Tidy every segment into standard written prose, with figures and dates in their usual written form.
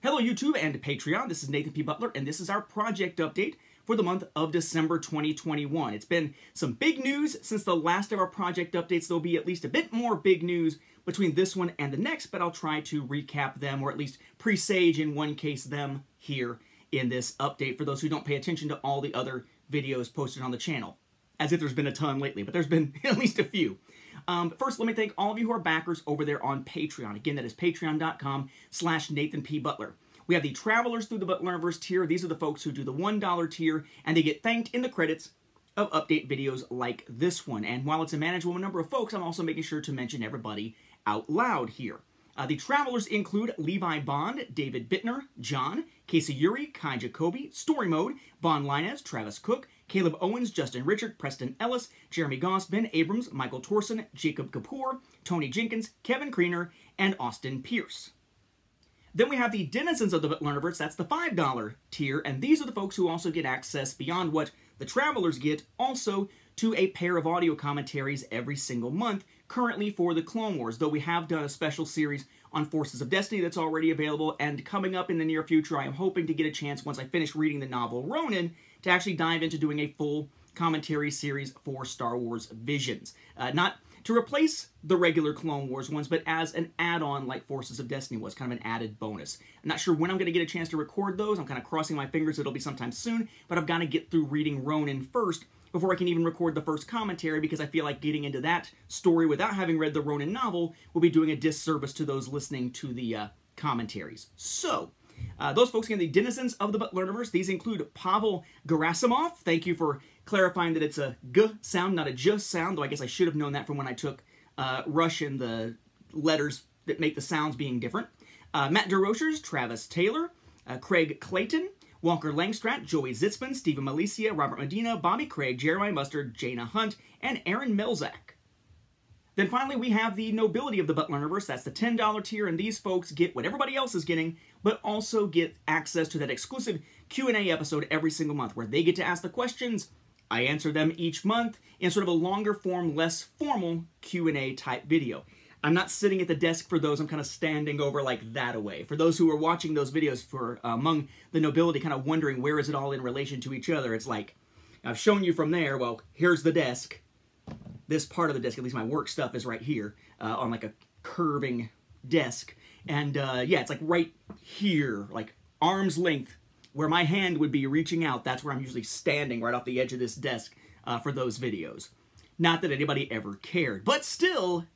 Hello YouTube and Patreon, this is Nathan P. Butler, and this is our project update for the month of December 2021. It's been some big news since the last of our project updates. There'll be at least a bit more big news between this one and the next, but I'll try to recap them, or at least presage in one case them here in this update for those who don't pay attention to all the other videos posted on the channel. As if there's been a ton lately, but there's been at least a few. First, let me thank all of you who are backers over there on Patreon. Again, that is patreon.com/NathanPButler. We have the Travelers Through the Butlerverse tier. These are the folks who do the $1 tier, and they get thanked in the credits of update videos like this one. And while it's a manageable number of folks, I'm also making sure to mention everybody out loud here. The Travelers include Levi Bond, David Bittner, John, Casey Uri, Kai Jacoby, Story Mode, Bon Linez, Travis Cook, Caleb Owens, Justin Richard, Preston Ellis, Jeremy Goss, Ben Abrams, Michael Torson, Jacob Kapoor, Tony Jenkins, Kevin Kriener, and Austin Pierce. Then we have the Denizens of the Butlerverse, that's the $5 tier, and these are the folks who also get access beyond what the Travelers get, also to a pair of audio commentaries every single month, currently for the Clone Wars, though we have done a special series on Forces of Destiny that's already available, and coming up in the near future, I am hoping to get a chance, once I finish reading the novel Ronin, to actually dive into doing a full commentary series for Star Wars Visions. Not to replace the regular Clone Wars ones, but as an add-on like Forces of Destiny was, kind of an added bonus. I'm not sure when I'm going to get a chance to record those. I'm kind of crossing my fingers it'll be sometime soon, but I've got to get through reading Ronin first before I can even record the first commentary, because I feel like getting into that story without having read the Ronin novel will be doing a disservice to those listening to the commentaries. So, those folks, again, the Denizens of the Butlerverse, these include Pavel Gerasimov. Thank you for clarifying that it's a G sound, not a J sound, though I guess I should have known that from when I took Russian, the letters that make the sounds being different. Matt DeRochers, Travis Taylor, Craig Clayton, Walker Langstrat, Joey Zitzman, Stephen Malicia, Robert Medina, Bobby Craig, Jeremiah Mustard, Jaina Hunt, and Aaron Melzak. Then finally, we have the Nobility of the Butlerverse. That's the $10 tier, and these folks get what everybody else is getting, but also get access to that exclusive Q&A episode every single month, where they get to ask the questions. I answer them each month in sort of a longer form, less formal Q&A type video. I'm not sitting at the desk for those. I'm kind of standing over like that away. For those who are watching those videos for among the Nobility, kind of wondering where is it all in relation to each other, it's like, I've shown you from there, well, here's the desk. This part of the desk, at least my work stuff, is right here on like a curving desk. And yeah, it's like right here, like arm's length, where my hand would be reaching out. That's where I'm usually standing, right off the edge of this desk for those videos. Not that anybody ever cared, but still,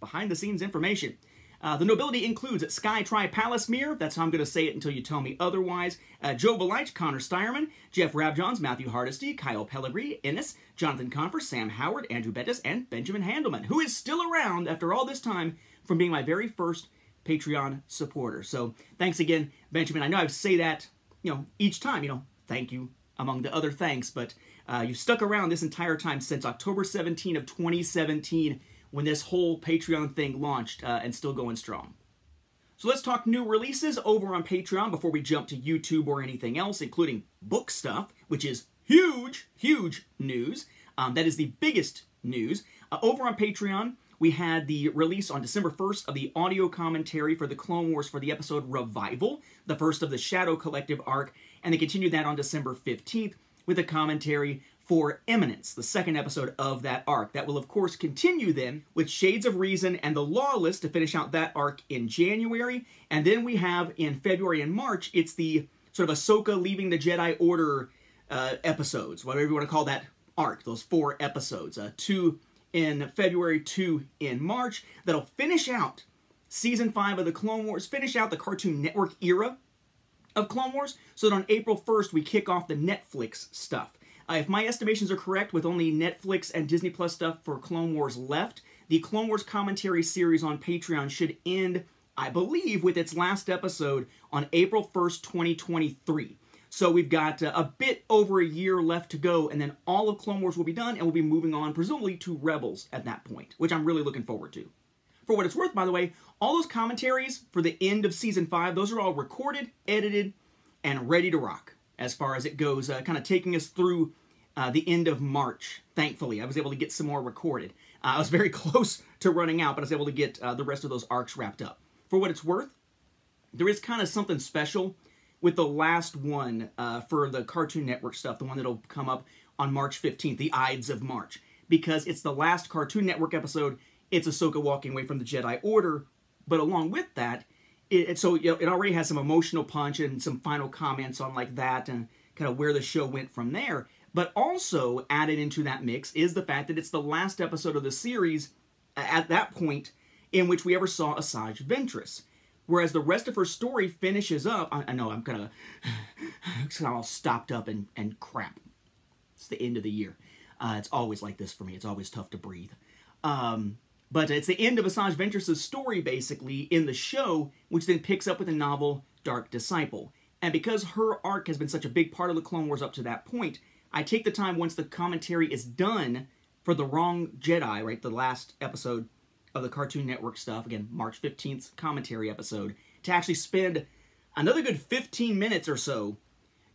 behind-the-scenes information. The Nobility includes Sky Tri Pallasmere, that's how I'm going to say it until you tell me otherwise, Joe Belich, Connor Steyerman, Jeff Rabjohns, Matthew Hardesty, Kyle Pellegrini, Ennis, Jonathan Confer, Sam Howard, Andrew Bettis, and Benjamin Handelman, who is still around after all this time from being my very first Patreon supporter. So thanks again, Benjamin. I know I say that, each time, thank you among the other thanks, but you've stuck around this entire time since October 17 of 2017, when this whole Patreon thing launched, and still going strong. So let's talk new releases over on Patreon before we jump to YouTube or anything else, including book stuff, which is huge, huge news. That is the biggest news. Over on Patreon, we had the release on December 1st of the audio commentary for the Clone Wars for the episode Revival, the first of the Shadow Collective arc, and they continued that on December 15th with a commentary for Eminence, the second episode of that arc. That will, of course, continue then with Shades of Reason and The Lawless to finish out that arc in January. And then we have, in February and March, it's the sort of Ahsoka leaving the Jedi Order episodes, whatever you want to call that arc, those 4 episodes. 2 in February, 2 in March. That'll finish out Season 5 of the Clone Wars, finish out the Cartoon Network era of Clone Wars, so that on April 1st we kick off the Netflix stuff. If my estimations are correct, with only Netflix and Disney Plus stuff for Clone Wars left, the Clone Wars commentary series on Patreon should end, I believe, with its last episode on April 1st, 2023. So we've got a bit over a year left to go, and then all of Clone Wars will be done, and we'll be moving on, presumably, to Rebels at that point, which I'm really looking forward to. For what it's worth, by the way, all those commentaries for the end of Season 5, those are all recorded, edited, and ready to rock as far as it goes, kind of taking us through the end of March, thankfully. I was able to get some more recorded. I was very close to running out, but I was able to get the rest of those arcs wrapped up. For what it's worth, there is kind of something special with the last one for the Cartoon Network stuff, the one that'll come up on March 15th, the Ides of March, because it's the last Cartoon Network episode. It's Ahsoka walking away from the Jedi Order, but along with that, it already has some emotional punch and some final comments on like that and kind of where the show went from there. But also added into that mix is the fact that it's the last episode of the series at that point in which we ever saw Asajj Ventress. Whereas the rest of her story finishes up... I know, I'm kind of all stopped up and crap. It's the end of the year. It's always like this for me. It's always tough to breathe. But it's the end of Asajj Ventress' story, basically, in the show, which then picks up with the novel Dark Disciple. And because her arc has been such a big part of the Clone Wars up to that point, I take the time, once the commentary is done for The Wrong Jedi, right, the last episode of the Cartoon Network stuff, again, March 15th commentary episode, to actually spend another good 15 minutes or so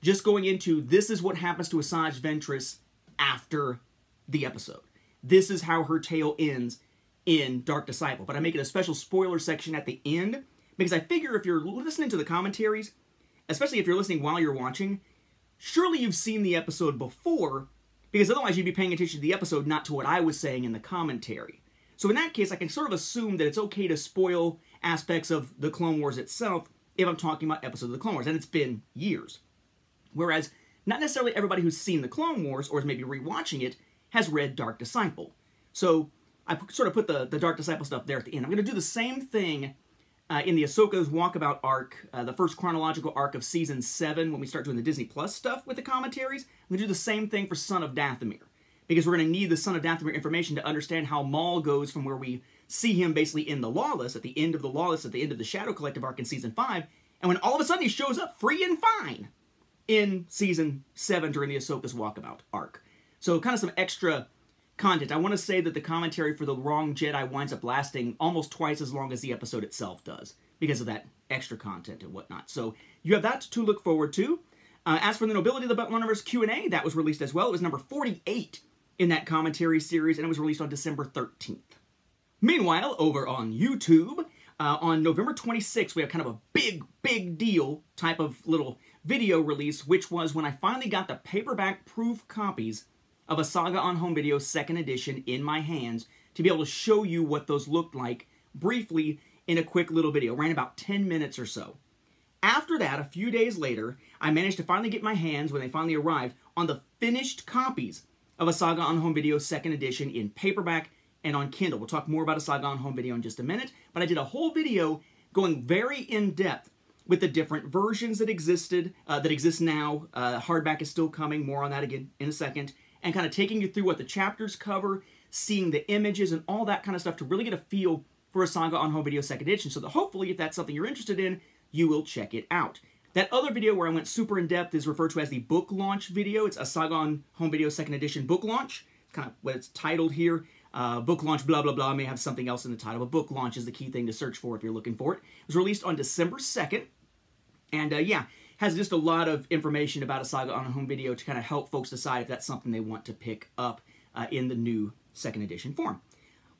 just going into this is what happens to Asajj Ventress after the episode. This is how her tale ends in Dark Disciple. But I make it a special spoiler section at the end, because I figure if you're listening to the commentaries, especially if you're listening while you're watching, surely you've seen the episode before, because otherwise you'd be paying attention to the episode, not to what I was saying in the commentary. So in that case, I can sort of assume that it's okay to spoil aspects of the Clone Wars itself if I'm talking about episodes of the Clone Wars, and it's been years. Whereas, not necessarily everybody who's seen the Clone Wars, or is maybe rewatching it, has read Dark Disciple. So I sort of put the Dark Disciple stuff there at the end. I'm going to do the same thing in the Ahsoka's Walkabout arc, the first chronological arc of Season 7, when we start doing the Disney Plus stuff with the commentaries. I'm going to do the same thing for Son of Dathomir, because we're going to need the Son of Dathomir information to understand how Maul goes from where we see him basically in the Lawless, at the end of the Lawless, at the end of the Shadow Collective arc in Season 5, and when all of a sudden he shows up free and fine in Season 7 during the Ahsoka's Walkabout arc. So kind of some extra content. I want to say that the commentary for The Wrong Jedi winds up lasting almost twice as long as the episode itself does, because of that extra content and whatnot. So you have that to look forward to. As for the Nobility of the Butler Universe Q&A, that was released as well. It was number 48 in that commentary series, and it was released on December 13th. Meanwhile, over on YouTube, on November 26th, we have kind of a big deal type of little video release, which was when I finally got the paperback proof copies of A Saga on Home Video 2nd edition in my hands to be able to show you what those looked like briefly in a quick little video. Ran about 10 minutes or so. After that, a few days later, I managed to finally get my hands, when they finally arrived, on the finished copies of A Saga on Home Video 2nd edition in paperback and on Kindle. We'll talk more about A Saga on Home Video in just a minute, but I did a whole video going very in-depth with the different versions that existed, that exist now. Hardback is still coming, more on that again in a second, and kind of taking you through what the chapters cover, seeing the images and all that kind of stuff to really get a feel for A Saga on Home Video 2nd edition, so that hopefully, if that's something you're interested in, you will check it out. That other video where I went super in-depth is referred to as the book launch video. It's A Saga on Home Video 2nd edition book launch. It's kind of what it's titled here. Book launch blah blah blah may have something else in the title, but book launch is the key thing to search for if you're looking for it. It was released on December 2nd, and yeah, has just a lot of information about A Saga on Home Video to kind of help folks decide if that's something they want to pick up in the new 2nd edition form.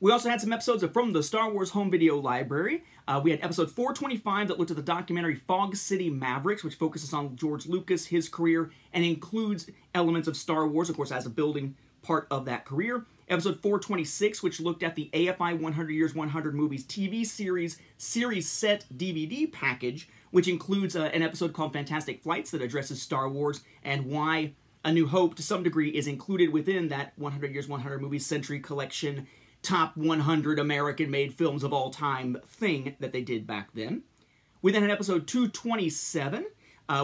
We also had some episodes from the Star Wars Home Video Library. We had episode 425 that looked at the documentary Fog City Mavericks, which focuses on George Lucas, his career, and includes elements of Star Wars, of course, as a building part of that career. Episode 426, which looked at the AFI 100 Years 100 Movies TV series set DVD package, which includes an episode called Fantastic Flights that addresses Star Wars and why A New Hope, to some degree, is included within that 100 Years 100 Movies Century Collection top 100 American-made films of all time thing that they did back then. We then had episode 227,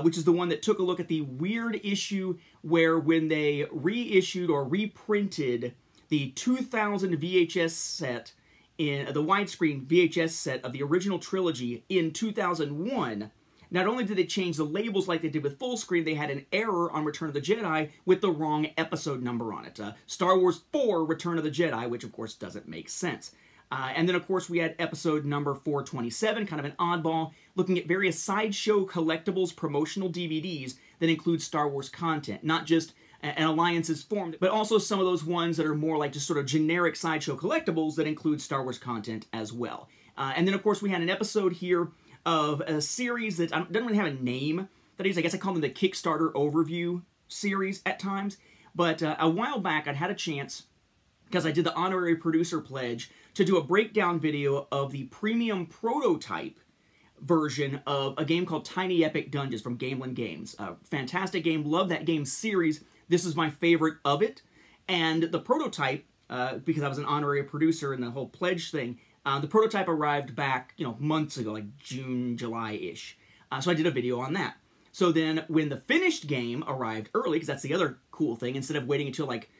which is the one that took a look at the weird issue where when they reissued or reprinted the 2000 VHS set, in the widescreen VHS set of the original trilogy in 2001, not only did they change the labels like they did with full screen, they had an error on Return of the Jedi with the wrong episode number on it. Star Wars 4 Return of the Jedi, which of course doesn't make sense. And then of course we had episode number 427, kind of an oddball, looking at various Sideshow collectibles promotional DVDs that include Star Wars content. Not just an alliance is formed, but also some of those ones that are more like just sort of generic Sideshow collectibles that include Star Wars content as well. And then of course we had an episode here of a series that doesn't really have a name. That is, I guess I call them the Kickstarter overview series at times. But a while back, I'd had a chance, because I did the honorary producer pledge, to do a breakdown video of the premium prototype version of a game called Tiny Epic Dungeons from Gamelin Games. A fantastic game. Love that game series. This is my favorite of it. And the prototype, because I was an honorary producer in the whole pledge thing, the prototype arrived back, months ago, like June, July-ish. So I did a video on that. So then when the finished game arrived early, because that's the other cool thing, instead of waiting until like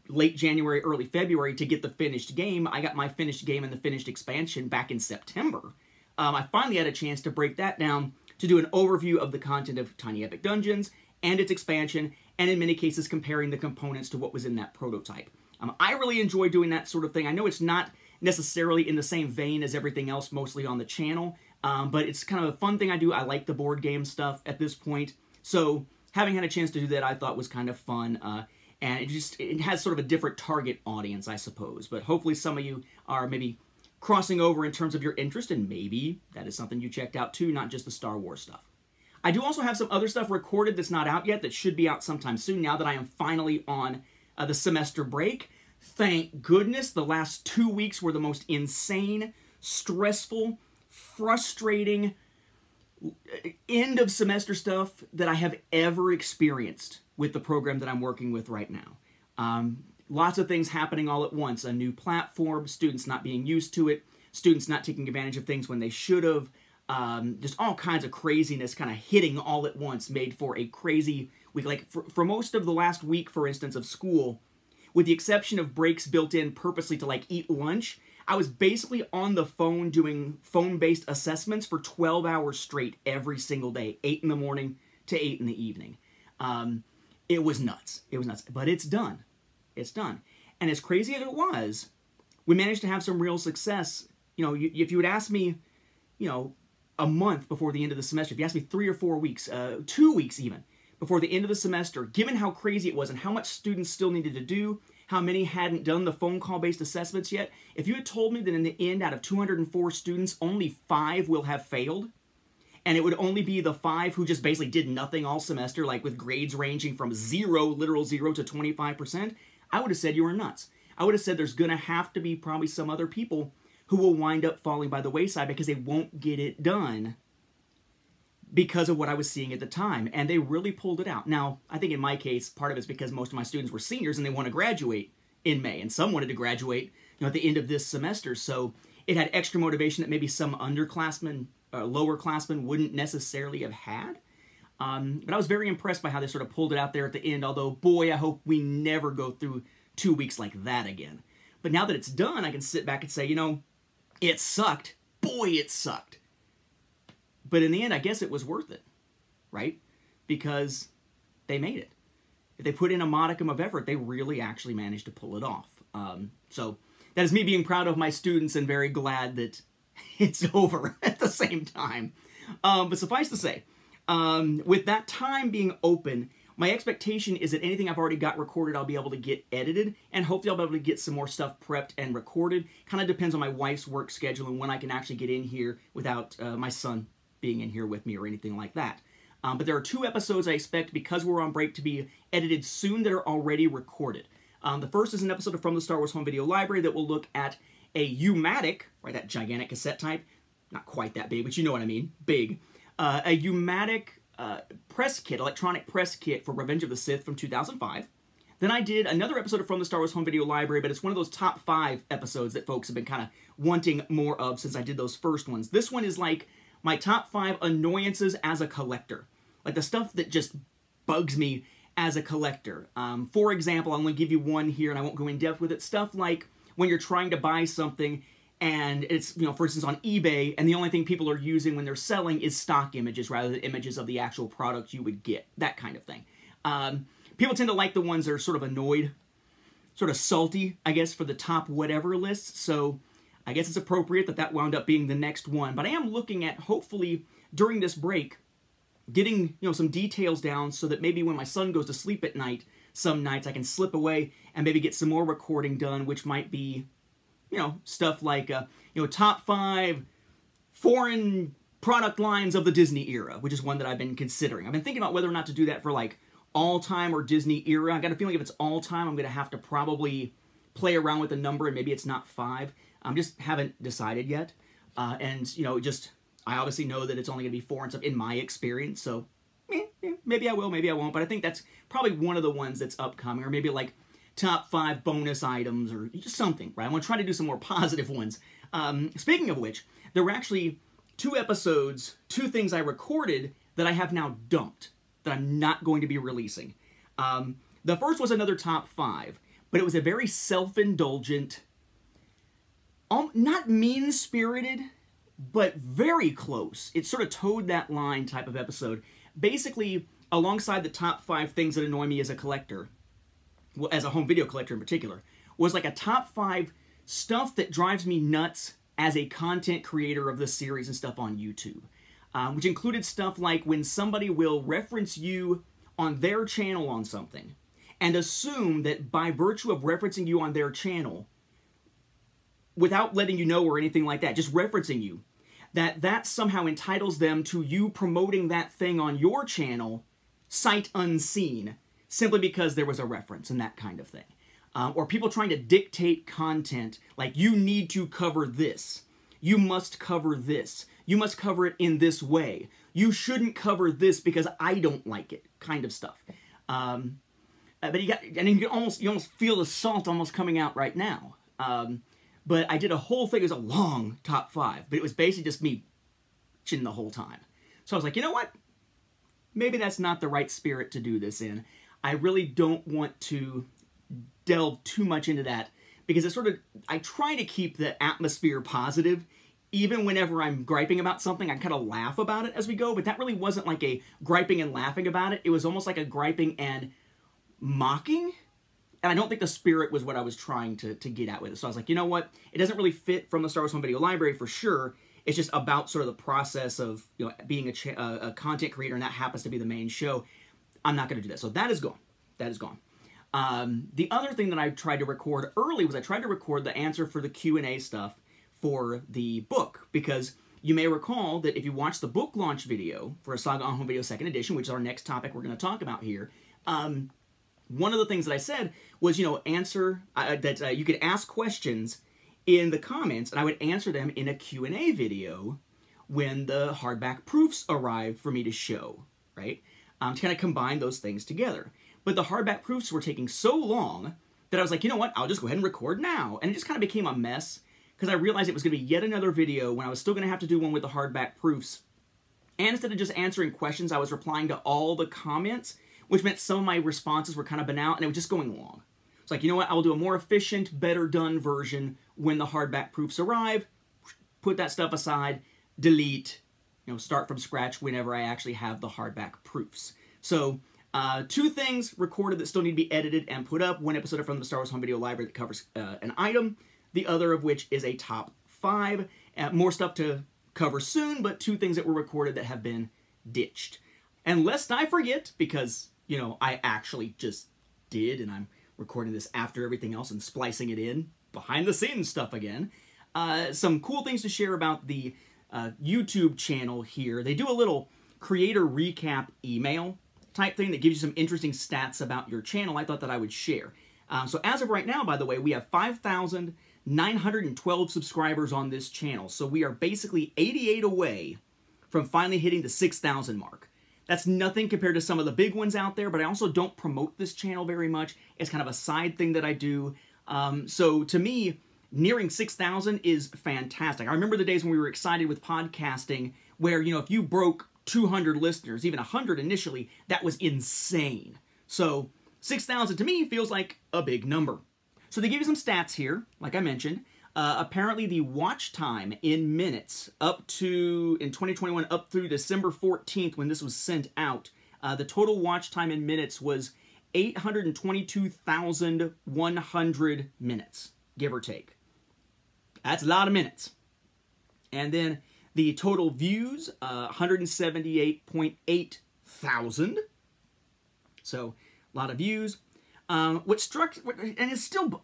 late January, early February to get the finished game, I got my finished game and the finished expansion back in September. I finally had a chance to break that down to do an overview of the content of Tiny Epic Dungeons and its expansion, and in many cases comparing the components to what was in that prototype. I really enjoy doing that sort of thing. I know it's not necessarily in the same vein as everything else mostly on the channel, but it's kind of a fun thing I do. I like the board game stuff at this point, so having had a chance to do that I thought was kind of fun, and it has sort of a different target audience, I suppose, but hopefully some of you are maybe crossing over in terms of your interest, and maybe that is something you checked out too, not just the Star Wars stuff. I do also have some other stuff recorded that's not out yet that should be out sometime soon now that I am finally on the semester break. Thank goodness. The last 2 weeks were the most insane, stressful, frustrating end of semester stuff that I have ever experienced with the program that I'm working with right now. Lots of things happening all at once. A new platform, students not being used to it, students not taking advantage of things when they should have. Just all kinds of craziness kind of hitting all at once made for a crazy week. Like for most of the last week, for instance, of school, with the exception of breaks built in purposely to like eat lunch, I was basically on the phone doing phone-based assessments for 12 hours straight every single day, 8 in the morning to 8 in the evening. It was nuts. It was nuts. But it's done. It's done. And as crazy as it was, we managed to have some real success. If you would ask me, a month before the end of the semester, if you asked me 3 or 4 weeks, 2 weeks even, before the end of the semester, given how crazy it was and how much students still needed to do, how many hadn't done the phone call-based assessments yet, if you had told me that in the end, out of 204 students, only 5 will have failed, and it would only be the 5 who just basically did nothing all semester, like with grades ranging from 0, literal 0, to 25%, I would have said you were nuts. I would have said there's going to have to be probably some other people who will wind up falling by the wayside because they won't get it done because of what I was seeing at the time. And they really pulled it out. Now, I think in my case, part of it's because most of my students were seniors and they want to graduate in May. And some wanted to graduate at the end of this semester. So it had extra motivation that maybe some underclassmen, lower classmen wouldn't necessarily have had. But I was very impressed by how they sort of pulled it out there at the end. Although, boy, I hope we never go through 2 weeks like that again. But now that it's done, I can sit back and say, it sucked. Boy, it sucked. But in the end, I guess it was worth it, right? Because they made it. If they put in a modicum of effort, they really actually managed to pull it off. So that is me being proud of my students and very glad that it's over at the same time. But suffice to say, with that time being open, my expectation is that anything I've already got recorded, I'll be able to get edited, and hopefully I'll be able to get some more stuff prepped and recorded. Kind of depends on my wife's work schedule and when I can actually get in here without my son being in here with me or anything like that. But there are 2 episodes I expect, because we're on break, to be edited soon that are already recorded. The first is an episode of From the Star Wars Home Video Library that will look at a U-matic, right, that gigantic cassette type, not quite that big, but you know what I mean, big, a U-matic press kit, electronic press kit for Revenge of the Sith from 2005. Then I did another episode of From the Star Wars Home Video Library, but it's one of those top 5 episodes that folks have been kind of wanting more of since I did those first ones. This one is like my top 5 annoyances as a collector. Like the stuff that just bugs me as a collector. For example, I'm going to give you one here and I won't go in depth with it. Stuff like when you're trying to buy something and it's, for instance, on eBay, and the only thing people are using when they're selling is stock images rather than images of the actual product you would get. That kind of thing. People tend to like the ones that are sort of annoyed, sort of salty, I guess, for the top whatever lists. So I guess it's appropriate that that wound up being the next one. But I am looking at, hopefully, during this break, getting, some details down so that maybe when my son goes to sleep at night, some nights I can slip away and maybe get some more recording done, which might be, stuff like, top 5 foreign product lines of the Disney era, which is one that I've been considering. I've been thinking about whether or not to do that for like all-time or Disney era. I got a feeling if it's all-time, I'm going to have to probably play around with the number, and maybe it's not 5. I just haven't decided yet. And, you know, I obviously know that it's only going to be 4 and stuff in my experience, so maybe I will, maybe I won't. But I think that's probably one of the ones that's upcoming, or maybe like top 5 bonus items or just something, right? I want to try to do some more positive ones. Speaking of which, there were actually 2 episodes, 2 things I recorded that I have now dumped, that I'm not going to be releasing. The first was another top 5, but it was a very self-indulgent, not mean-spirited, but very close. It sort of towed that line type of episode. Basically, alongside the top 5 things that annoy me as a collector, well, as a home video collector in particular, was like a top 5 stuff that drives me nuts as a content creator of the series and stuff on YouTube. Which included stuff like when somebody will reference you on their channel on something and assume that by virtue of referencing you on their channel, without letting you know or anything like that, just referencing you, that somehow entitles them to you promoting that thing on your channel sight unseen, simply because there was a reference and that kind of thing. Or people trying to dictate content, like, you need to cover this. You must cover this. You must cover it in this way. You shouldn't cover this because I don't like it, kind of stuff. But you almost feel the salt almost coming out right now. But I did a whole thing. It was a long top 5, but it was basically just me bitching the whole time. So I was like, you know what? Maybe that's not the right spirit to do this in. I really don't want to delve too much into that, because it's sort of, I try to keep the atmosphere positive. Even whenever I'm griping about something, I kind of laugh about it as we go, but that really wasn't like a griping and laughing about it. It was almost like a griping and mocking, and I don't think the spirit was what I was trying to get at with it. So I was like, you know what? It doesn't really fit from the Star Wars Home Video Library for sure. It's just about sort of the process of, you know, being a content creator, and that happens to be the main show. I'm not going to do that. So that is gone. That is gone. The other thing that I tried to record early was I tried to record the answer for the Q&A stuff for the book, because you may recall that if you watch the book launch video for A Saga on Home Video 2nd Edition, which is our next topic we're going to talk about here, one of the things that I said was, you know, you could ask questions in the comments, and I would answer them in a Q&A video when the hardback proofs arrived for me to show, right? To kind of combine those things together. But the hardback proofs were taking so long that I was like, you know what, I'll just go ahead and record now. And it just kind of became a mess, because I realized it was going to be yet another video when I was still going to have to do one with the hardback proofs. And instead of just answering questions, I was replying to all the comments, which meant some of my responses were kind of banal, and it was just going long. It's like, you know what, I will do a more efficient, better done version when the hardback proofs arrive, put that stuff aside, delete, you know, start from scratch whenever I actually have the hardback proofs. So, 2 things recorded that still need to be edited and put up. 1 episode from the Star Wars Home Video Library that covers an item, the other of which is a top 5. More stuff to cover soon, but 2 things that were recorded that have been ditched. And lest I forget, because, you know, I actually just did, and I'm recording this after everything else and splicing it in, behind the scenes stuff again, some cool things to share about the YouTube channel here. They do a little creator recap email type thing that gives you some interesting stats about your channel. I thought that I would share. So as of right now, by the way, we have 5,912 subscribers on this channel. So we are basically 88 away from finally hitting the 6,000 mark. That's nothing compared to some of the big ones out there, but I also don't promote this channel very much. It's kind of a side thing that I do. So to me, nearing 6,000 is fantastic. I remember the days when we were excited with podcasting where, you know, if you broke 200 listeners, even 100 initially, that was insane. So 6,000 to me feels like a big number. So they give you some stats here, like I mentioned. Apparently the watch time in minutes in 2021 up through December 14th when this was sent out, the total watch time in minutes was 822,100 minutes, give or take. That's a lot of minutes. And then the total views, 178.8 thousand. So a lot of views. This still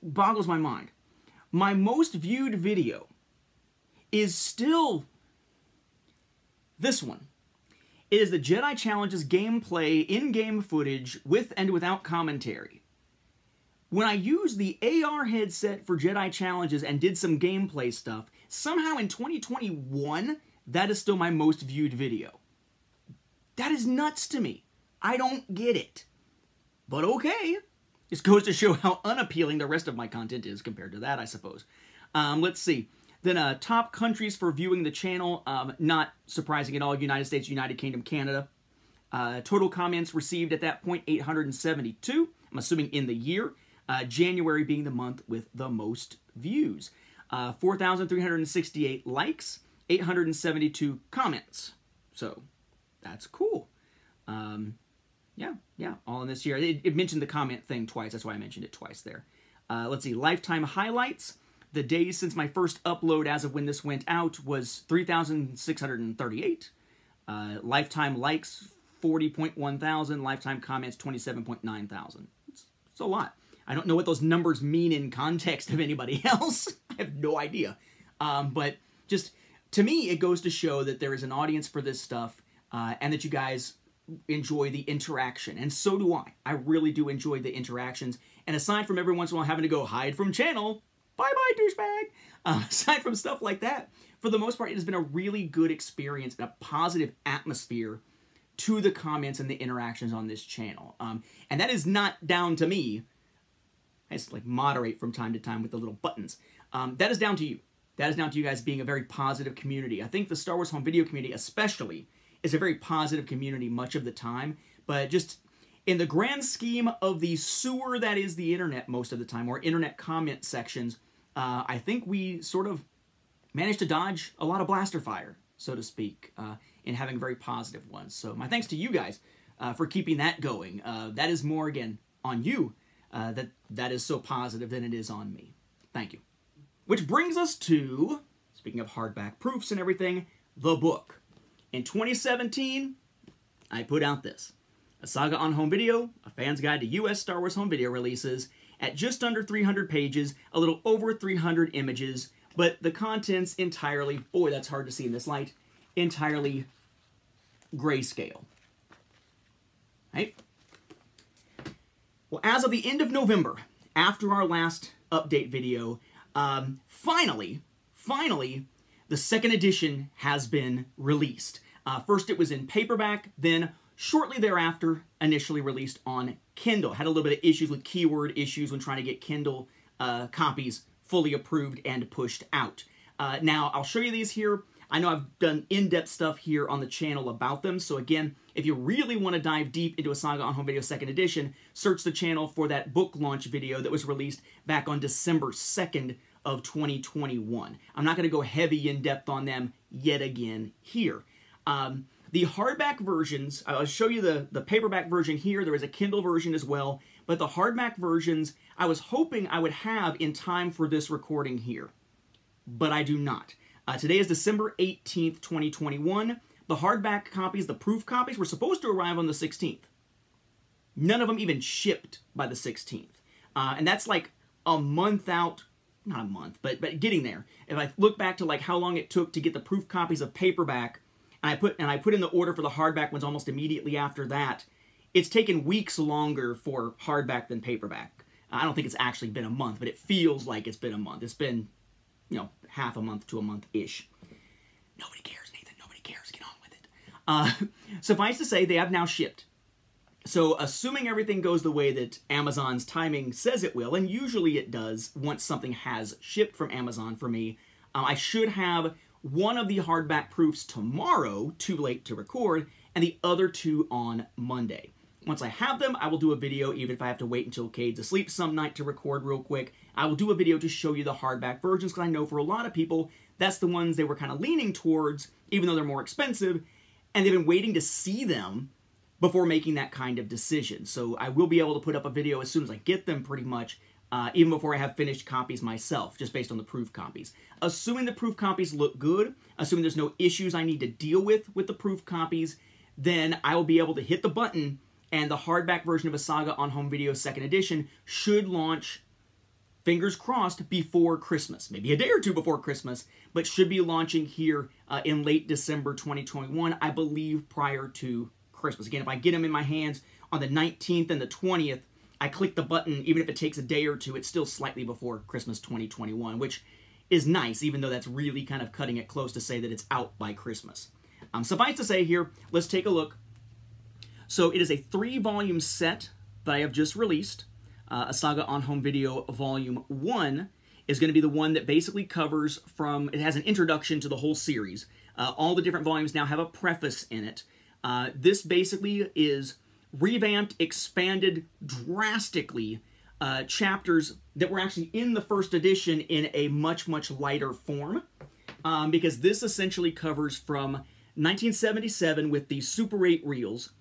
boggles my mind. My most viewed video is still This one. It is the Jedi Challenges gameplay in-game footage with and without commentary. When I used the AR headset for Jedi Challenges and did some gameplay stuff, somehow in 2021, that is still my most viewed video. That is nuts to me. I don't get it. But okay. This goes to show how unappealing the rest of my content is compared to that, I suppose. Let's see. Then top countries for viewing the channel, not surprising at all, United States, United Kingdom, Canada. Total comments received at that point, 872, I'm assuming in the year. January being the month with the most views. 4,368 likes, 872 comments. So, that's cool. Yeah, all in this year. It mentioned the comment thing twice, that's why I mentioned it twice there. Let's see, lifetime highlights. The days since my first upload as of when this went out was 3,638. Lifetime likes, 40.1 thousand. Lifetime comments, 27.9 thousand. It's a lot. I don't know what those numbers mean in context of anybody else. I have no idea. But just, to me, it goes to show that there is an audience for this stuff and that you guys enjoy the interaction. And so do I. I really do enjoy the interactions. And aside from every once in a while having to go hide from channel, bye-bye, douchebag. Aside from stuff like that, for the most part, it has been a really good experience and a positive atmosphere to the comments and the interactions on this channel. And that is not down to me. I just like moderate from time to time with the little buttons. That is down to you. That is down to you guys being a very positive community. I think the Star Wars home video community especially is a very positive community much of the time. But just in the grand scheme of the sewer that is the internet most of the time, or internet comment sections, I think we sort of managed to dodge a lot of blaster fire, so to speak, in having very positive ones. So my thanks to you guys for keeping that going. That is more, again, on you that is so positive than it is on me. Thank you. Which brings us to, speaking of hardback proofs and everything, the book. In 2017, I put out this. A Saga on Home Video, a fan's guide to US Star Wars home video releases, at just under 300 pages, a little over 300 images, but the contents entirely, boy, that's hard to see in this light, entirely grayscale. Right? Well, as of the end of November, after our last update video, finally, the second edition has been released. First it was in paperback, then shortly thereafter, initially released on Kindle. Had a little bit of issues with keyword issues when trying to get Kindle copies fully approved and pushed out. Now, I'll show you these here. I know I've done in-depth stuff here on the channel about them, so again, if you really want to dive deep into a Saga on Home Video 2nd Edition, search the channel for that book launch video that was released back on December 2nd of 2021. I'm not going to go heavy in-depth on them yet again here. The hardback versions, I'll show you the paperback version here. There is a Kindle version as well, but the hardback versions I was hoping I would have in time for this recording here, but I do not. Today is December 18th, 2021. The hardback copies, the proof copies, were supposed to arrive on the 16th. None of them even shipped by the 16th. And that's like a month out, not a month, but getting there. If I look back to like how long it took to get the proof copies of paperback, and I put in the order for the hardback ones almost immediately after that, it's taken weeks longer for hardback than paperback. I don't think it's actually been a month, but it feels like it's been a month. It's been, you know, half a month to a month-ish. Nobody cares, Nathan. Nobody cares. Get on with it. Suffice to say, they have now shipped. So, assuming everything goes the way that Amazon's timing says it will, and usually it does once something has shipped from Amazon for me, I should have one of the hardback proofs tomorrow, too late to record, and the other two on Monday. Once I have them, I will do a video, even if I have to wait until Cade's asleep some night to record real quick. I will do a video to show you the hardback versions, because I know for a lot of people, that's the ones they were kind of leaning towards, even though they're more expensive, and they've been waiting to see them before making that kind of decision. So I will be able to put up a video as soon as I get them, pretty much, even before I have finished copies myself, just based on the proof copies. Assuming the proof copies look good, assuming there's no issues I need to deal with the proof copies, then I will be able to hit the button and the hardback version of a Saga on Home Video 2nd Edition should launch fingers crossed, before Christmas. Maybe a day or two before Christmas, but should be launching here in late December 2021, I believe prior to Christmas. Again, if I get them in my hands on the 19th and the 20th, I click the button, even if it takes a day or two, it's still slightly before Christmas 2021, which is nice, even though that's really kind of cutting it close to say that it's out by Christmas. Suffice to say here, let's take a look. So it is a 3-volume set that I have just released. A Saga on Home Video Volume 1 is going to be the one that basically covers from, it has an introduction to the whole series. All the different volumes now have a preface in it. This basically is revamped, expanded drastically chapters that were actually in the first edition in a much, much lighter form. Because this essentially covers from 1977 with the Super 8 reels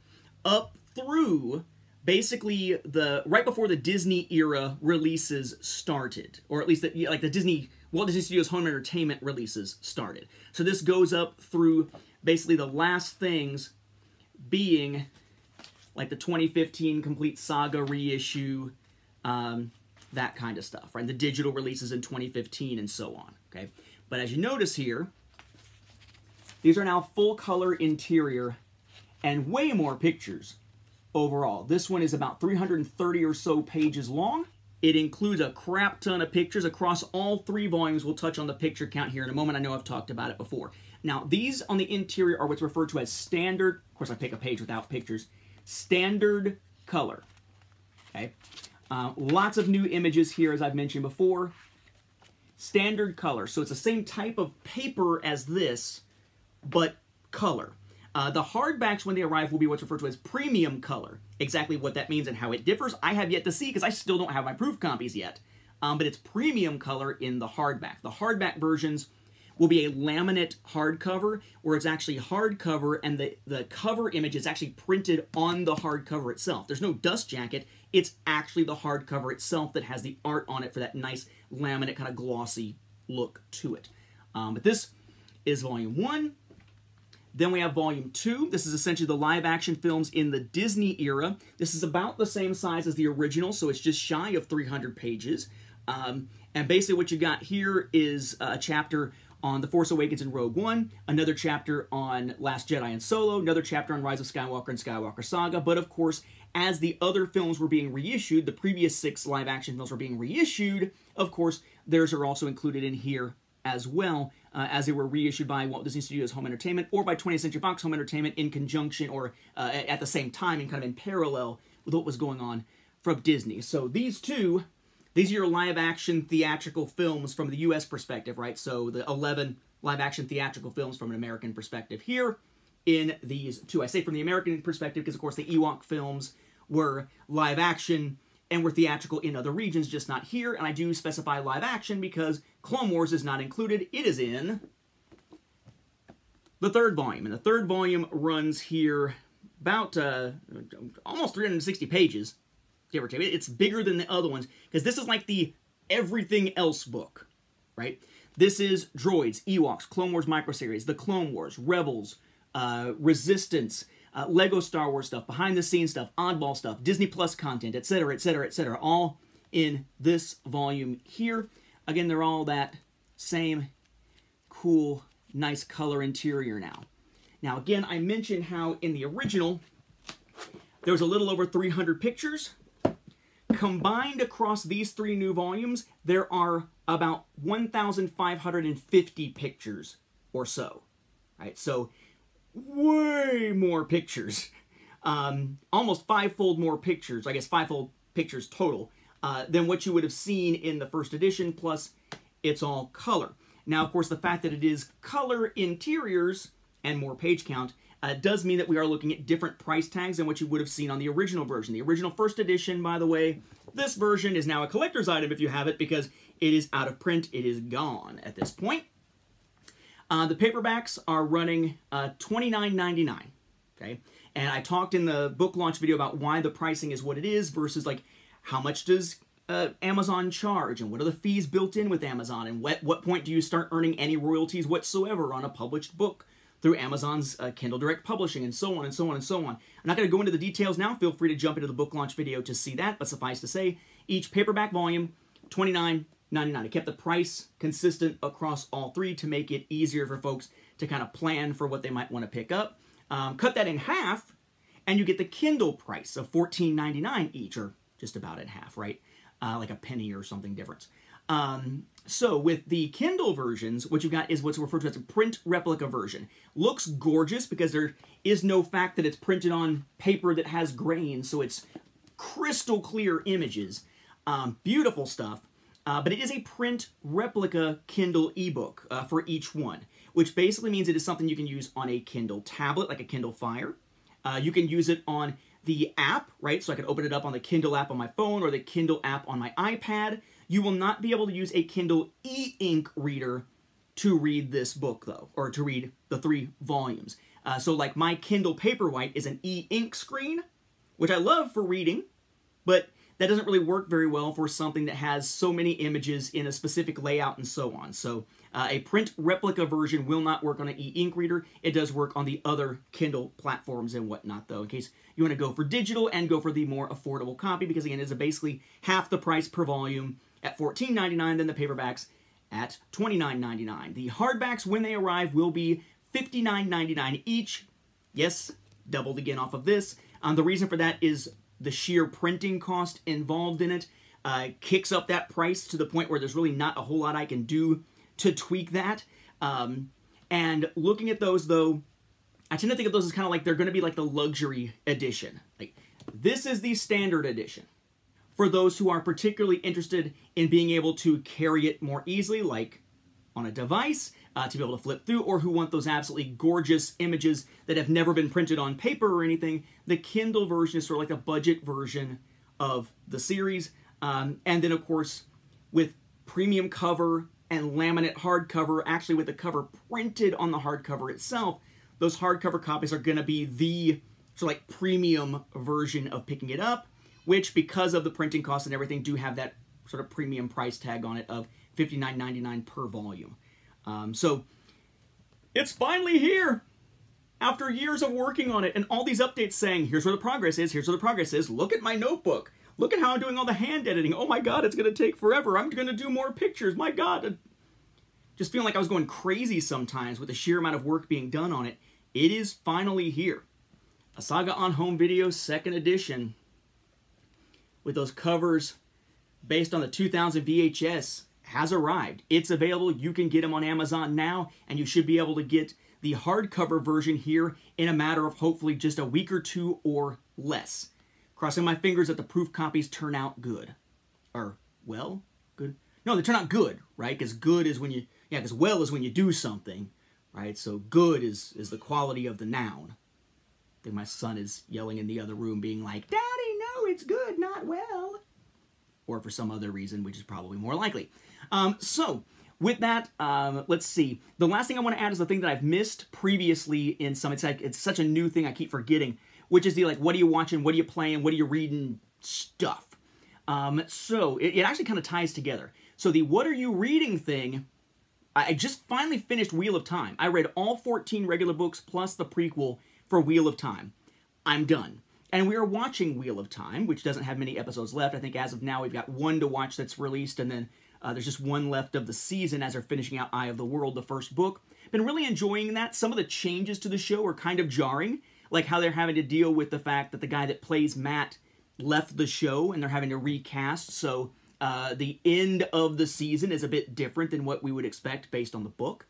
up through basically right before the Disney era releases started, or at least like the Walt Disney Studios Home Entertainment releases started. So this goes up through basically the last things being like the 2015 Complete Saga reissue, that kind of stuff, right? The digital releases in 2015 and so on, okay? But as you notice here, these are now full color interior and way more pictures overall. This one is about 330 or so pages long. It includes a crap ton of pictures across all 3 volumes. We'll touch on the picture count here in a moment. I know I've talked about it before. Now, these on the interior are what's referred to as standard, of course I pick a page without pictures, standard color, okay? Lots of new images here, as I've mentioned before. Standard color, so it's the same type of paper as this, but color. The hardbacks, when they arrive, will be what's referred to as premium color. Exactly what that means and how it differs, I have yet to see, because I still don't have my proof copies yet. But it's premium color in the hardback. The hardback versions will be a laminate hardcover, where it's actually hardcover, and the cover image is actually printed on the hardcover itself. There's no dust jacket. It's actually the hardcover itself that has the art on it for that nice laminate kind of glossy look to it. But this is Volume 1. Then we have Volume 2. This is essentially the live-action films in the Disney era. This is about the same size as the original, so it's just shy of 300 pages. And basically what you got here is a chapter on The Force Awakens and Rogue One, another chapter on Last Jedi and Solo, another chapter on Rise of Skywalker and Skywalker Saga. But of course, as the other films were being reissued, the previous 6 live-action films were being reissued, of course, theirs are also included in here as well, as they were reissued by Walt Disney Studios Home Entertainment or by 20th Century Fox Home Entertainment in conjunction or at the same time and kind of in parallel with what was going on from Disney. So these are your live-action theatrical films from the U.S. perspective, right? So the 11 live-action theatrical films from an American perspective here in these 2. I say from the American perspective because, of course, the Ewok films were live-action and were theatrical in other regions, just not here. And I do specify live-action because Clone Wars is not included. It is in the 3rd volume. And the 3rd volume runs here about almost 360 pages. Give or take. It's bigger than the other ones, because this is like the everything else book, right? This is Droids, Ewoks, Clone Wars microseries, The Clone Wars, Rebels, Resistance, Lego Star Wars stuff, behind-the-scenes stuff, oddball stuff, Disney Plus content, etc., etc., etc., all in this volume here. Again, they're all that same cool, nice color interior now. Now, again, I mentioned how in the original, there was a little over 300 pictures. Combined across these 3 new volumes, there are about 1,550 pictures or so. Right? So, way more pictures. Almost 5-fold more pictures, I guess 5-fold pictures total, than what you would have seen in the first edition, plus it's all color. Now, of course, the fact that it is color interiors and more page count does mean that we are looking at different price tags than what you would have seen on the original version. The original first edition, by the way, this version is now a collector's item if you have it, because it is out of print. It is gone at this point. The paperbacks are running $29.99, okay? And I talked in the book launch video about why the pricing is what it is versus, like, how much does Amazon charge, and what are the fees built in with Amazon, and what point do you start earning any royalties whatsoever on a published book through Amazon's Kindle Direct Publishing, and so on, and so on, and so on. I'm not going to go into the details now. Feel free to jump into the book launch video to see that, but suffice to say, each paperback volume $29.99. I kept the price consistent across all three to make it easier for folks to kind of plan for what they might want to pick up. Cut that in half, and you get the Kindle price of $14.99 each, or just about in half, right? Like a penny or something different. So with the Kindle versions, what you got is what's referred to as a print replica version. Looks gorgeous because there is no fact that it's printed on paper that has grain, so it's crystal clear images. Beautiful stuff. But it is a print replica Kindle ebook for each one, which basically means it is something you can use on a Kindle tablet, like a Kindle Fire. You can use it on the app, right? So I can open it up on the Kindle app on my phone or the Kindle app on my iPad. You will not be able to use a Kindle e-ink reader to read this book, though, or to read the 3 volumes. So like my Kindle Paperwhite is an e-ink screen, which I love for reading, but that doesn't really work very well for something that has so many images in a specific layout and so on. So a print replica version will not work on an e-ink reader. It does work on the other Kindle platforms and whatnot, though, in case you want to go for digital and go for the more affordable copy, because again, it's basically half the price per volume at $14.99 than the paperbacks at $29.99. The hardbacks, when they arrive, will be $59.99 each. Yes, doubled again off of this. The reason for that is the sheer printing cost involved in it kicks up that price to the point where there's really not a whole lot I can do to tweak that. And looking at those, though, I tend to think of those as kind of like they're going to be like the luxury edition. Like, this is the standard edition. For those who are particularly interested in being able to carry it more easily, like on a device, to be able to flip through, or who want those absolutely gorgeous images that have never been printed on paper or anything, the Kindle version is sort of like a budget version of the series. And then, of course, with premium cover and laminate hardcover, actually with the cover printed on the hardcover itself, those hardcover copies are going to be the sort of like premium version of picking it up, which, because of the printing costs and everything, do have that sort of premium price tag on it of $59.99 per volume. So it's finally here after years of working on it and all these updates saying, here's where the progress is, here's where the progress is, look at my notebook, look at how I'm doing all the hand editing, oh my god, it's going to take forever, I'm going to do more pictures, my god. Just feeling like I was going crazy sometimes with the sheer amount of work being done on it. It is finally here. A Saga on Home Video 2nd edition with those covers based on the 2000 VHS has arrived. It's available. You can get them on Amazon now, and you should be able to get the hardcover version here in a matter of hopefully just a week or two or less. Crossing my fingers that the proof copies turn out good. Or, well, good. No, they turn out good, right? Because good is when you, yeah, because well is when you do something, right? So good is the quality of the noun. I think my son is yelling in the other room being like, Daddy, no, it's good, not well. Or for some other reason, which is probably more likely. So, with that, let's see. The last thing I want to add is the thing that I've missed previously in some, it's such a new thing I keep forgetting, which is the, like, what are you watching, what are you playing, what are you reading stuff. So, it actually kind of ties together. So, the what are you reading thing, I just finally finished Wheel of Time. I read all 14 regular books plus the prequel for Wheel of Time. I'm done. And we are watching Wheel of Time, which doesn't have many episodes left. I think as of now we've got 1 to watch that's released, and then there's just 1 left of the season as they're finishing out Eye of the World, the first book. Been really enjoying that. Some of the changes to the show are kind of jarring, like how they're having to deal with the fact that the guy that plays Matt left the show, and they're having to recast, so the end of the season is a bit different than what we would expect based on the book.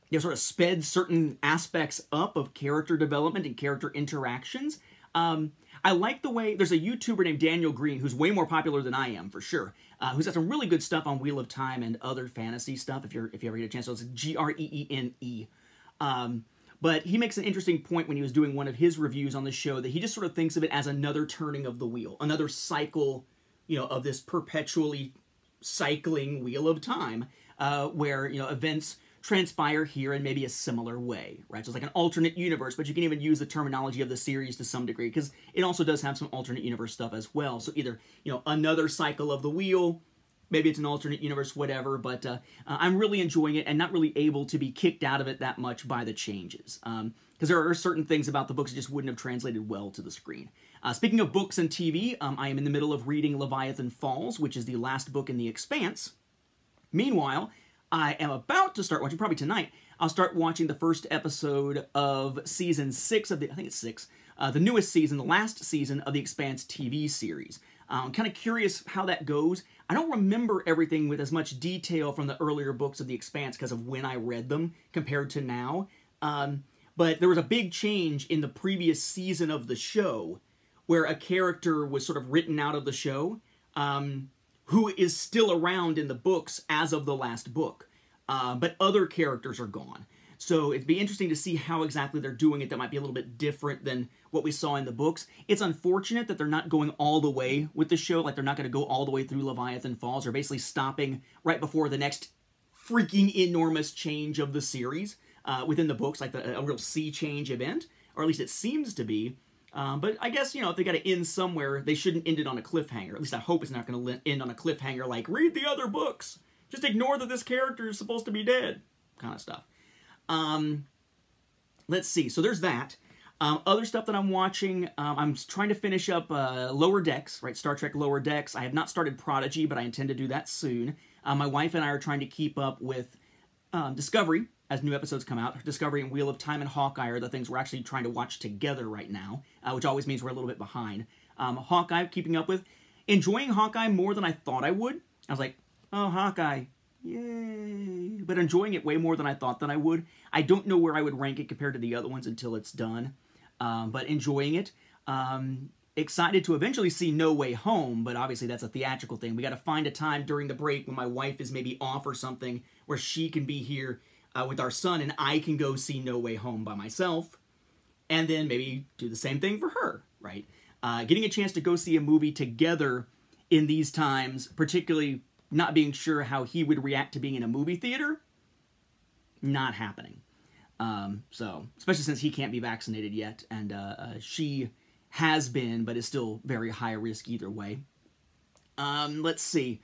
They sort of sped certain aspects up of character development and character interactions. I like the way, there's a YouTuber named Daniel Green, who's way more popular than I am, for sure, who's got some really good stuff on Wheel of Time and other fantasy stuff, if you ever get a chance. So it's Greene. But he makes an interesting point when he was doing one of his reviews on the show, that he just sort of thinks of it as another turning of the wheel, another cycle, you know, of this perpetually cycling Wheel of Time, where, you know, events transpire here in maybe a similar way, right? So it's like an alternate universe, but you can even use the terminology of the series to some degree, because it also does have some alternate universe stuff as well. So either, you know, another cycle of the wheel, maybe it's an alternate universe, whatever, but I'm really enjoying it and not really able to be kicked out of it that much by the changes. Because there are certain things about the books that just wouldn't have translated well to the screen. Speaking of books and TV, I am in the middle of reading Leviathan Falls, which is the last book in The Expanse. Meanwhile, I am about to start watching, probably tonight, I'll start watching the first episode of season 6 of I think it's 6, the newest season, the last season of the Expanse TV series. I'm kind of curious how that goes. I don't remember everything with as much detail from the earlier books of The Expanse because of when I read them compared to now. But there was a big change in the previous season of the show where a character was sort of written out of the show who is still around in the books as of the last book. But other characters are gone. So it'd be interesting to see how exactly they're doing it that might be a little bit different than what we saw in the books. It's unfortunate that they're not going all the way with the show, like they're not going to go all the way through Leviathan Falls. They're basically stopping right before the next freaking enormous change of the series within the books, like a real sea change event, or at least it seems to be. But I guess, if they got to end somewhere, they shouldn't end it on a cliffhanger. At least I hope it's not going to end on a cliffhanger like, read the other books. Just ignore that this character is supposed to be dead. Kind of stuff. Let's see. So there's that. Other stuff that I'm watching, I'm trying to finish up Lower Decks, right? Star Trek Lower Decks. I have not started Prodigy, but I intend to do that soon. My wife and I are trying to keep up with Discovery as new episodes come out. Discovery and Wheel of Time and Hawkeye are the things we're actually trying to watch together right now, which always means we're a little bit behind. Hawkeye, keeping up with. Enjoying Hawkeye more than I thought I would. I was like, oh, Hawkeye, yay. But enjoying it way more than I thought that I would. I don't know where I would rank it compared to the other ones until it's done. But enjoying it. Excited to eventually see No Way Home, but obviously that's a theatrical thing. We got to find a time during the break when my wife is maybe off or something where she can be here with our son and I can go see No Way Home by myself. And then maybe do the same thing for her, right? Getting a chance to go see a movie together in these times, particularly not being sure how he would react to being in a movie theater, not happening. So, especially since he can't be vaccinated yet, and she has been, but is still very high risk either way. Let's see.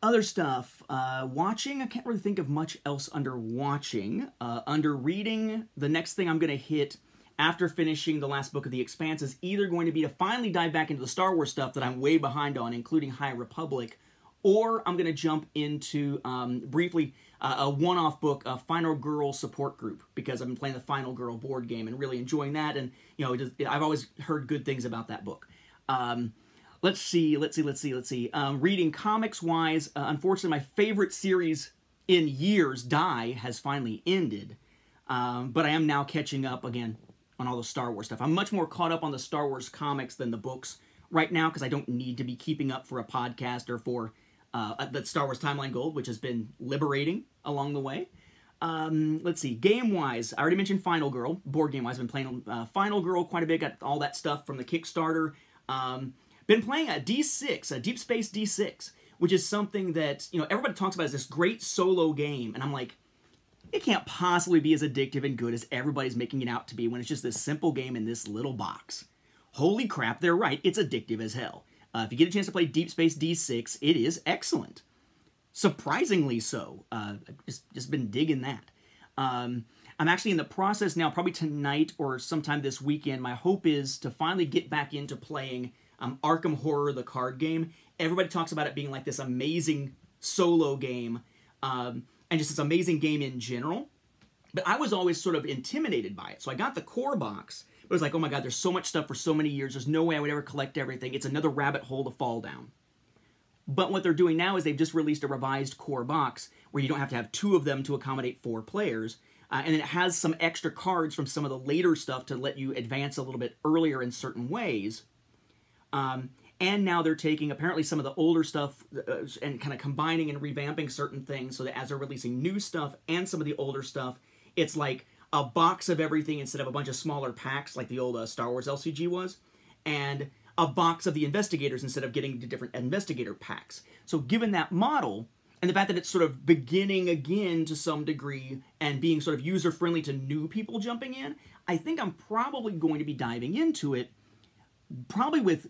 Other stuff. Watching, I can't really think of much else under watching. Under reading, the next thing I'm going to hit after finishing the last book of The Expanse is either going to be to finally dive back into the Star Wars stuff that I'm way behind on, including High Republic, or I'm going to jump into, briefly, a one-off book, a Final Girl support group, because I've been playing the Final Girl board game and really enjoying that, and, I've always heard good things about that book. Let's see. Reading comics-wise, unfortunately, my favorite series in years, Die, has finally ended, but I am now catching up, again, on all the Star Wars stuff. I'm much more caught up on the Star Wars comics than the books right now, because I don't need to be keeping up for a podcast or for the Star Wars Timeline Gold, which has been liberating along the way. Let's see. Game-wise, I already mentioned Final Girl. Board game-wise, I've been playing Final Girl quite a bit. Got all that stuff from the Kickstarter. Been playing a D6, a Deep Space D6, which is something that, everybody talks about as this great solo game. And I'm like, it can't possibly be as addictive and good as everybody's making it out to be when it's just this simple game in this little box. Holy crap, they're right. It's addictive as hell. If you get a chance to play Deep Space D6, it is excellent. Surprisingly so. Just been digging that. I'm actually in the process now, probably tonight or sometime this weekend. My hope is to finally get back into playing Arkham Horror, the card game. Everybody talks about it being like this amazing solo game, and just this amazing game in general. But I was always sort of intimidated by it. So I got the core box. It was like, oh my god, there's so much stuff for so many years. There's no way I would ever collect everything. It's another rabbit hole to fall down. But what they're doing now is they've just released a revised core box where you don't have to have 2 of them to accommodate 4 players. And it has some extra cards from some of the later stuff to let you advance a little bit earlier in certain ways. And now they're taking apparently some of the older stuff and kind of combining and revamping certain things so that as they're releasing new stuff and some of the older stuff, it's like a box of everything instead of a bunch of smaller packs like the old Star Wars LCG was, and a box of the investigators instead of getting the different investigator packs. So given that model, and the fact that it's sort of beginning again to some degree and being sort of user-friendly to new people jumping in, I think I'm probably going to be diving into it, probably with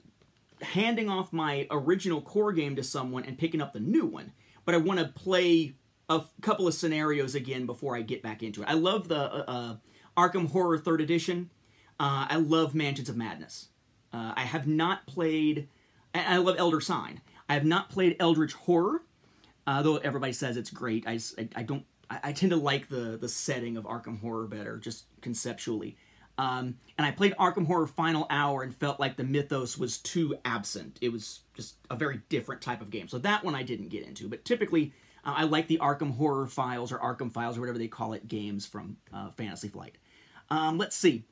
handing off my original core game to someone and picking up the new one, but I want to play a couple of scenarios again before I get back into it. I love the Arkham Horror 3rd Edition. I love Mansions of Madness. I have not played... I love Elder Sign. I have not played Eldritch Horror, though everybody says it's great. I tend to like the setting of Arkham Horror better, just conceptually. And I played Arkham Horror Final Hour and felt like the mythos was too absent. It was just a very different type of game. So that one I didn't get into. But typically, I like the Arkham Horror Files or Arkham Files or whatever they call it games from Fantasy Flight. Let's see.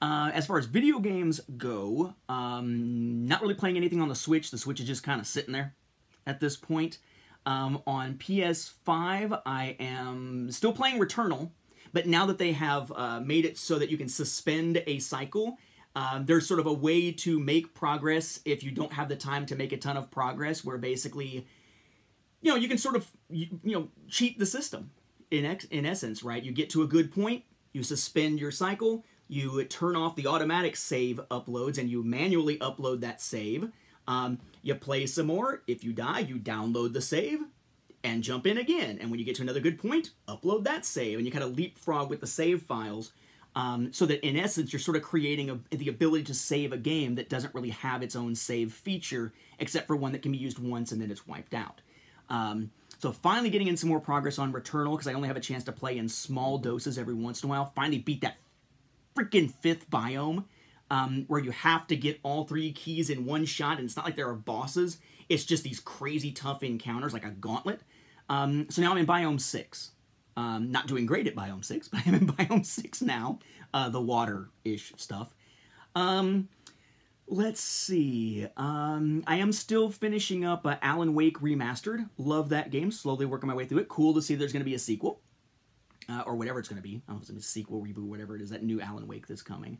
As far as video games go, not really playing anything on the Switch. The Switch is just kind of sitting there at this point. On PS5, I am still playing Returnal. But now that they have made it so that you can suspend a cycle, there's sort of a way to make progress if you don't have the time to make a ton of progress, where basically, you can sort of, cheat the system in essence, right? You get to a good point, you suspend your cycle, you turn off the automatic save uploads, and you manually upload that save. You play some more. If you die, you download the save and jump in again. And when you get to another good point, upload that save. And you kind of leapfrog with the save files so that, in essence, you're sort of creating the ability to save a game that doesn't really have its own save feature, except for one that can be used once and then it's wiped out. So finally getting in some more progress on Returnal, because I only have a chance to play in small doses every once in a while. Finally beat that freaking 5th biome, where you have to get all 3 keys in one shot, and it's not like there are bosses. It's just these crazy tough encounters, like a gauntlet. So now I'm in Biome 6. Not doing great at Biome 6, but I'm in Biome 6 now. The water-ish stuff. Let's see. I am still finishing up Alan Wake Remastered. Love that game. Slowly working my way through it. Cool to see there's going to be a sequel. Or whatever it's going to be. I don't know if it's going to be a sequel, reboot, whatever it is. That new Alan Wake that's coming.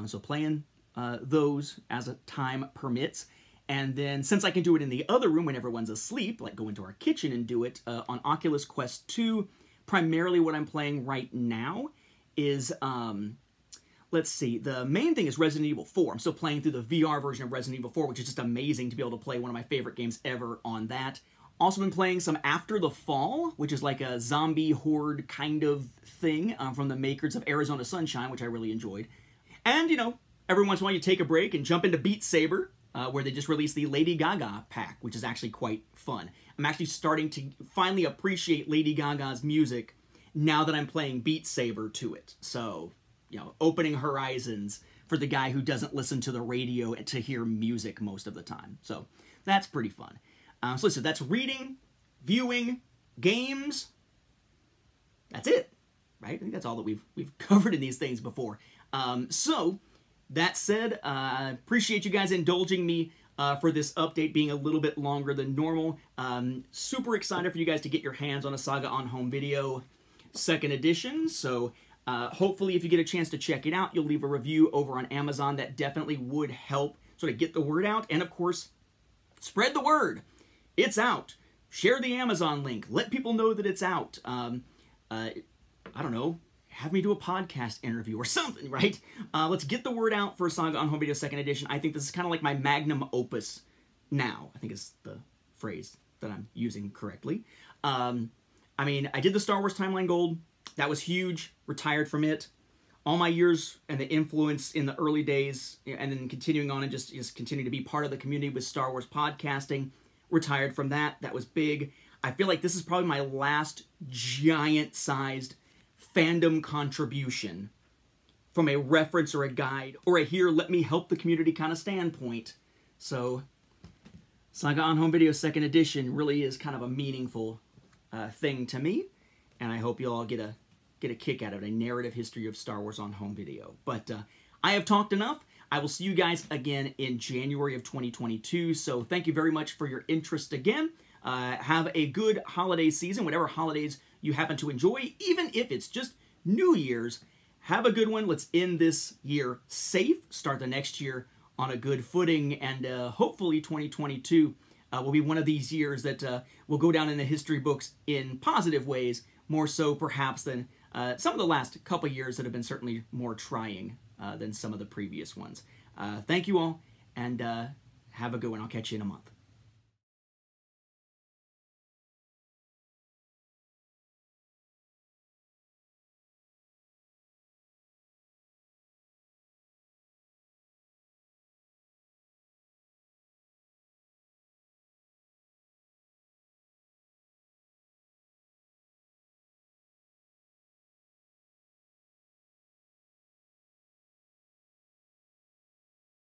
So playing those as time permits. And then, since I can do it in the other room when everyone's asleep, like go into our kitchen and do it, on Oculus Quest 2, primarily what I'm playing right now is, let's see, the main thing is Resident Evil 4. I'm still playing through the VR version of Resident Evil 4, which is just amazing to be able to play one of my favorite games ever on that. Also been playing some After the Fall, which is like a zombie horde kind of thing from the makers of Arizona Sunshine, which I really enjoyed. And, every once in a while you take a break and jump into Beat Saber, where they just released the Lady Gaga pack, which is actually quite fun. I'm actually starting to finally appreciate Lady Gaga's music now that I'm playing Beat Saber to it. So, opening horizons for the guy who doesn't listen to the radio to hear music most of the time. So, that's pretty fun. So listen, that's reading, viewing, games. That's it, right? I think that's all that we've covered in these things before. So, that said, appreciate you guys indulging me for this update being a little bit longer than normal. Super excited for you guys to get your hands on a Saga on Home Video 2nd edition. So hopefully if you get a chance to check it out, you'll leave a review over on Amazon. That definitely would help sort of get the word out. And of course, spread the word. It's out. Share the Amazon link. Let people know that it's out. I don't know. Have me do a podcast interview or something, right? Let's get the word out for Saga on Home Video 2nd edition. I think this is kind of like my magnum opus now. I think is the phrase that I'm using correctly. I mean, I did the Star Wars Timeline Gold. That was huge. Retired from it. All my years and the influence in the early days, and then continuing on and just continue to be part of the community with Star Wars podcasting. Retired from that. That was big. I feel like this is probably my last giant-sized fandom contribution from a reference or a guide or a here, let me help the community kind of standpoint. So, Saga on Home Video 2nd edition really is kind of a meaningful thing to me, and I hope you all get a kick out of it, a narrative history of Star Wars on Home Video. But I have talked enough. I will see you guys again in January of 2022, so thank you very much for your interest again. Have a good holiday season, whatever holidays you happen to enjoy, even if it's just New Year's. Have a good one. Let's end this year safe, start the next year on a good footing, and hopefully 2022 will be one of these years that will go down in the history books in positive ways, more so perhaps than some of the last couple years that have been certainly more trying than some of the previous ones. Thank you all, and have a good one. I'll catch you in a month.